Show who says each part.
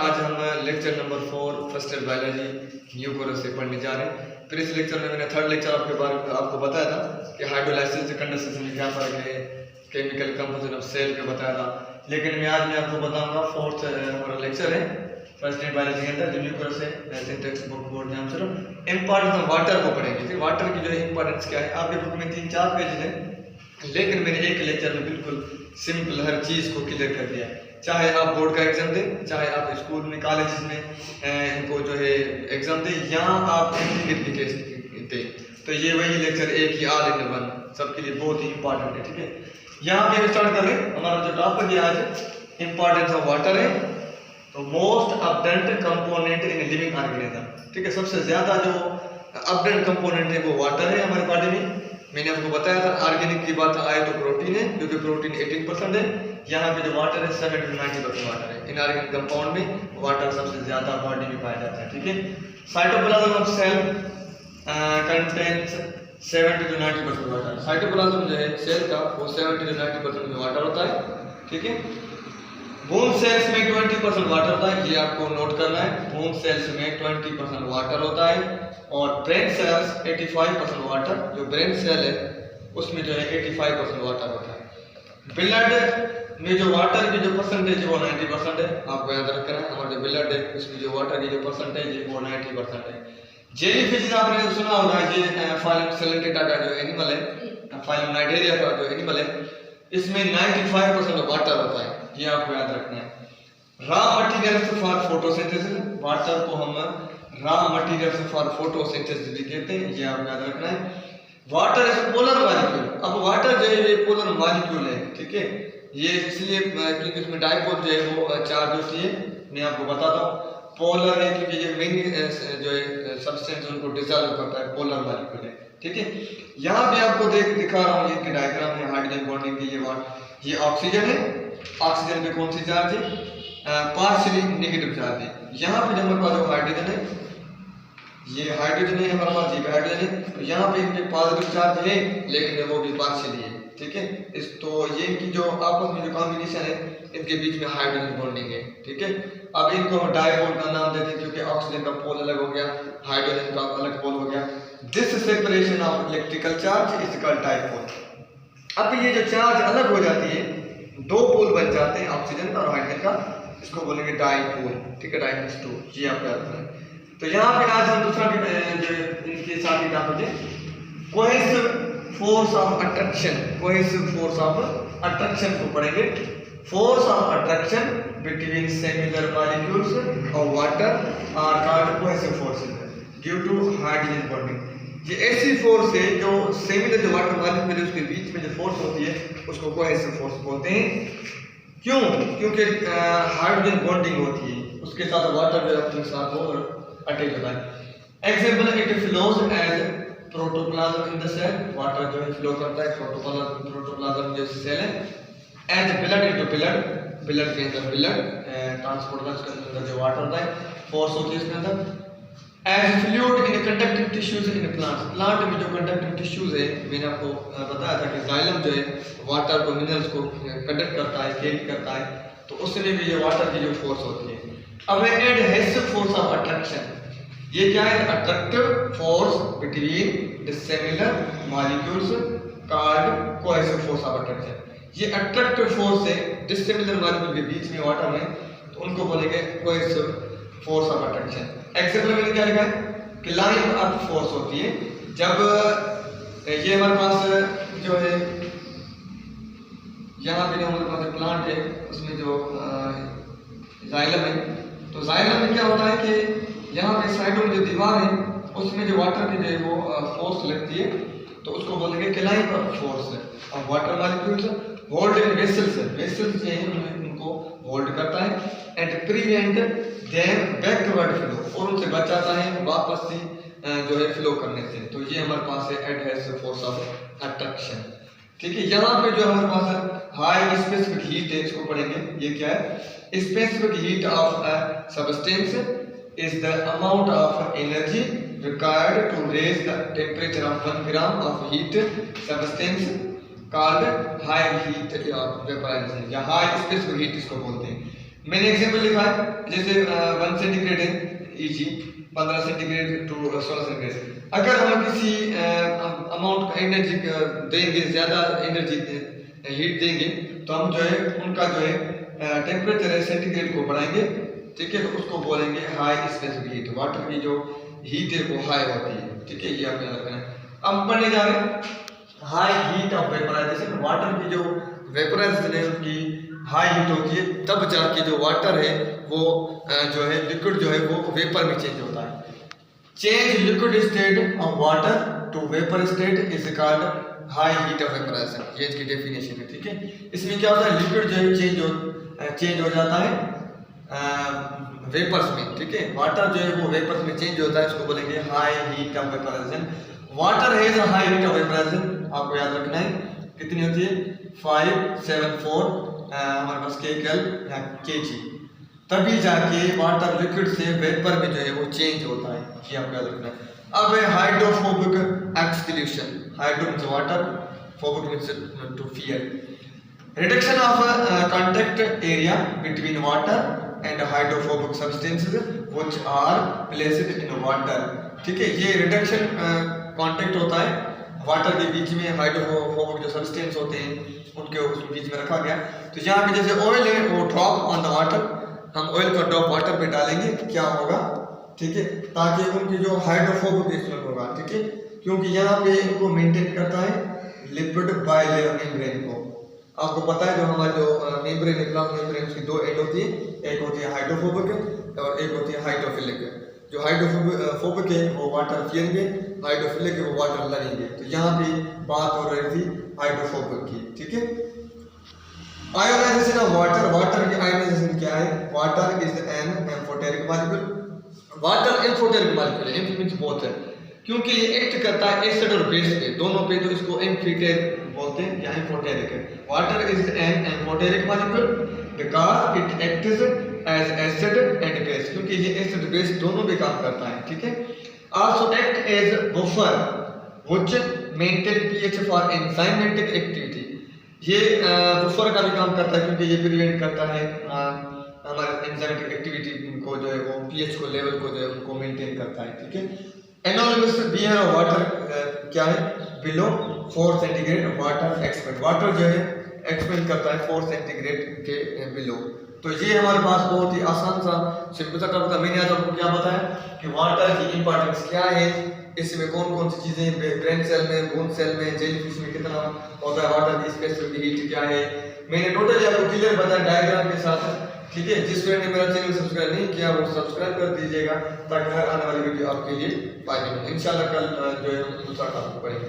Speaker 1: आज हम lecture number 4 first year biology new course से पढ़ने जा रहे हैं। फिर इस लेक्चर में मैंने थर्ड लेक्चर आपको बताया था कि हाइड्रोलाइसिस से कंडेंसेशन में क्या फ़र्क है, केमिकल कंपोजिशन ऑफ सेल पे बताया था। लेकिन आज मैं आपको बताऊंगा फोर्थ हमारा लेक्चर है फर्स्ट ईयर बायोलॉजी के अंदर जो न्यू कोर्स है सिंटैक्स बुक बोर्ड में हम सिर्फ इंपॉर्टेंस ऑफ वाटर को पढ़ेंगे। फिर वाटर की जो है इंपॉर्टेंस क्या है, आपके बुक में 3-4 पेज है, लेकिन मैंने एक लेक्चर में बिल्कुल सिंपल हर चीज़ को क्लियर कर दिया। चाहे आप बोर्ड का एग्जाम दें, चाहे आप स्कूल में कॉलेज में इनको जो है एग्जाम दें, या आप एप्लीकेशन दें, तो ये वही लेक्चर एक ही ऑल इन वन सबके लिए बहुत ही इंपॉर्टेंट है। ठीक है, यहाँ पे स्टार्ट कर रहे हैं। हमारा जो टॉपिक है आज इंपॉर्टेंस ऑफ वाटर है, तो most abundant component in living organism. ठीक है, सबसे ज्यादा जो अबडेंट कंपोनेंट है वो वाटर है हमारे बॉडी में। मैंने आपको बताया था ऑर्गेनिक की बात आए तो प्रोटीन है, क्योंकि प्रोटीन 18% है। यहाँ पे जो वाटर है 70-90% वाटर है। इनऑर्गेनिक कंपाउंड में वाटर सबसे ज्यादा बॉडी में पाया जाता है। ठीक है, cytoplasm of cell contains 70-90% water. Cytoplasm जो है सेल का वो 70-90% में वाटर होता है। ठीक है, बोन सेल्स में 20% वाटर होता है, ये आपको नोट करना है। बोन सेल्स में 20% वाटर होता है, और ब्रेन सेल्स 85% वाटर। जो ब्रेन सेल है उसमें जो है 85% वाटर होता है। ब्लड में जो वाटर की जो परसेंटेज है वो 90% है, आपको याद रखना है। हमारा जो ब्लड है उसमें जो वाटर की जो परसेंटेज है वो 90% है। जेलीफिश आपने सुना होगा, ये फाइलम सेलेंटेटा का जो एनिमल है, फाइलम नाइडेरिया का जो एनिमल है, इसमें 95% वाटर होता है, ये आपको याद रखना है। Raw materials for photosynthesis, water को हम रॉ मटेरियल्स फॉर फोटोसिंथेसिस भी कहते हैं, ये आपको याद रखना है। Water is polar molecule. अब वाटर जो है ये पोलर मॉलिक्यूल है। ठीक है, ये इसलिए क्योंकि इसमें डाइपोल जो है वो चार्ज होती है। मैं आपको बताता हूँ, पोलर है क्योंकि ये मेन जो है सब्सटेंस उनको डिसॉल्व करता है, पोलर मॉलिक्यूल है। ठीक है, यहाँ पे आपको दिखा रहा हूँ, ये डायग्राम है हाइड्रोजन बॉन्डिंग की। ये ऑक्सीजन है, ऑक्सीजन पे कौन सी चार्ज है, पार्शियली नेगेटिव चार्ज है। यहाँ पे हमारे पास जो हाइड्रोजन है, ये हाइड्रोजन है हमारे पास, ये हाइड्रोजन है, तो यहाँ पे इनके पॉजिटिव चार्ज है, लेकिन वो भी पार्शियली है। ठीक है, इस तो ये इनकी जो आपस में जो कॉम्बिनेशन है, इनके बीच में हाइड्रोजन बॉन्डिंग है। ठीक है, अब इनको हम डाइपोल का नाम देते हैं, क्योंकि ऑक्सीजन का पोल अलग हो गया, हाइड्रोजन का अलग पोल हो गया। This separation of electrical charge is called dipole. अब ये जो चार्ज अलग हो जाती है, दो पोल बन जाते हैं ऑक्सीजन और हाइड्रोजन का, इसको बोलेंगे डाइपोल। ठीक है, डाइपोल 2, ये आप याद रखना है। तो यहाँ पे आज हम दूसरा भी जो इनके साथ ही टॉपिक है, cohesive force of attraction. Cohesive force of attraction को पढ़ेंगे। Force of attraction between similar molecules of water are called cohesive forces due to hydrogen bonding. ये ऐसी फोर्स है जो सिमिलर जो वाटर मॉलिक्यूल है उसके बीच में जो फोर्स होती है उसको कोहेसिव फोर्स बोलते हैं। क्यों? क्योंकि हाइड्रोजन बॉन्डिंग होती है, उसके साथ वाटर जो अपने साथ वो अटैच होता है। Example, it flows as protoplasm in the cell. Water जो है फ्लो करता है प्रोटोप्लाज्म जो सेल है, as blood into blood, blood के अंदर ब्लड ट्रांसपोर्ट के अंदर जो वाटर होता है फोर्स होती है इसके अंदर। As fluid in conductive tissues in plants. Plant में जो कंडक्टिव टिश्यूज है, मैंने आपको बताया था कि जाइलम जो है वाटर को मिनरल्स को कंडक्ट करता है, कैरी करता है, तो उसमें भी जो वाटर की जो फोर्स होती है। अब एडहेसिव फोर्स ऑफ अट्रैक्शन, ये क्या है, attractive force between dissimilar molecules called cohesive force of attraction. ये अट्रैक्टिव फोर्स है डिसिमिलर मॉलिक्यूल के बीच में वाटर में, तो उनको बोलेंगे cohesive force of attraction. Example में क्या लिखा है कि लाइन अप फोर्स होती है जब ये हमारे पास जो है, यहाँ पे जो हमारे पास प्लांट है उसमें जो जाइलम है, तो जाइलम में क्या होता है कि यहाँ पे साइडों में जो दीवार है उसमें जो वाटर की जो है वो फोर्स लगती है, तो उसको बोलेंगे क्लाइंब अप फोर्स। अब water molecules hold in vessels, vessels जो है उनको होल्ड करता है and prevent them backward flow, और उनसे बचाता है वापस से जो है फ्लो करने से। तो ये हमारे पास है एडहेसिव फोर्स ऑफ अट्रैक्शन। ठीक है, यहाँ पे जो हमारे पास हाई स्पेसिफिक हीट है, इसको पढ़ेंगे। ये क्या है, specific heat of a substance is the amount of energy required to raise the temperature of 1 gram of heat substance called high heat vaporization या high specific heat इसको बोलते हैं। मैंने एग्जाम्पल लिखा है, जैसे 1 सेंटीग्रेड है Eg, 15 सेंटीग्रेड टू 16 सेंटीग्रेड। अगर हम किसी अमाउंट का एनर्जी देंगे, ज्यादा एनर्जी हीट देंगे, तो हम जो है उनका जो है टेम्परेचर है सेंटीग्रेड को बढ़ाएंगे, ठीक है, तो उसको बोलेंगे हाई स्पेसिफिक हीट। वाटर की जो हीट है वो हाई होती है, ठीक है, ये आपने रखना है। अब पढ़ने जा रहे हैं high heat of vaporization. Water की जो वेपराइजेशन है उनकी हाई हीट होती है, तब जाके जो वाटर है वो जो है लिक्विड जो है वो वेपर में चेंज होता है। Change liquid state of water to vapour state is called high heat of vaporization. ये इसकी डेफिनेशन है, ठीक है। इसमें क्या होता है, लिक्विड जो है चेंज हो जाता है वेपर्स में, ठीक है। वाटर जो है वो वेपर्स में चेंज होता है, इसको बोलेंगे high heat of vaporization. Water has a high heat of vaporization, आपको याद रखना है कितनी होती है 574 हमारे पास केकल या केजी, तभी जाके वाटर लिक्विड से वेपर में जो है वो चेंज होता है, ये आपको याद रखना है। अब है hydrophobic exclusion. Hydro means water, phobic means to fear. Reduction of contact area between water and hydrophobic substances which are placed in water, ठीक है। ये रिडक्शन कांटेक्ट होता है वाटर के बीच में, हाइड्रोफोबिक जो सब्सटेंस होते हैं उनके बीच में रखा गया। तो यहाँ पे जैसे ऑयल है वो ड्रॉप ऑन द वाटर, हम ऑयल को ड्रॉप वाटर पे डालेंगे तो क्या होगा, ठीक है, ताकि उनकी जो हाइड्रोफोबिक होगा, ठीक है, क्योंकि यहाँ पे इनको मेंटेन करता है लिपिड बाइलेयर मेम्ब्रेन को। आपको पता है जो हमारे जो मेम्ब्रेन है, ग्लास मेम्ब्रेन, उसकी दो एंड होती है, एक होती है हाइड्रोफोबिक और एक होती है हाइड्रोफिलिक। जो हाइड्रोफोबिक है वो वाटर पिएंगे, हाइड्रोफिलिक है वो वाटर लड़ेंगे। तो यहाँ पे बात हो रही थी हाइड्रोफोबिक की, ठीक है। Ionization of water. वाटर की आयोनाइजेशन क्या है, water is an amphoteric molecule. Water amphoteric molecule है, एम्फ मींस बोथ है, क्योंकि ये एक्ट करता है एसिड और बेस पे, दोनों पे, तो इसको एम्फीटेरिक बोलते हैं या एम्फोटेरिक है। Water is an amphoteric molecule because it acts as acid and base, क्योंकि ये एसिड बेस दोनों भी काम करता है, ठीक है। Also act as buffer which maintain pH for enzymatic activity. ये बफर का भी काम करता है, क्योंकि ये प्रिवेंट करता है हमारे एंजाइमेटिक एक्टिविटी को, जो है वो पीएच को, लेवल को जो है उनको मेंटेन करता है, ठीक है। एनोनिमस बिहेवियर ऑफ वाटर क्या है, below 4 centigrade water expand. Water जो है एक्सपेंड करता है 4 सेंटीग्रेड के बिलो। तो ये हमारे पास बहुत ही आसान सा सिंपल सा टॉपिक था। मैंने आज आपको क्या बताया कि वाटर की इंपॉर्टेंस क्या है, इसमें कौन कौन सी चीजें, ब्रेन सेल में, बोन सेल में, जेलीफिश में कितना होता है, वाटर की स्पेसिफिक हीट क्या है, मैंने टोटली आपको क्लियर बताया डायग्राम के साथ, ठीक है। जिस फ्रेंड ने मेरा चैनल सब्सक्राइब नहीं किया वो सब्सक्राइब कर दीजिएगा, ताकि हर आने वाली वीडियो आपके लिए फायदेमंद हो। इंशाल्लाह कल जो है दूसरा टॉपिक पढ़ेंगे।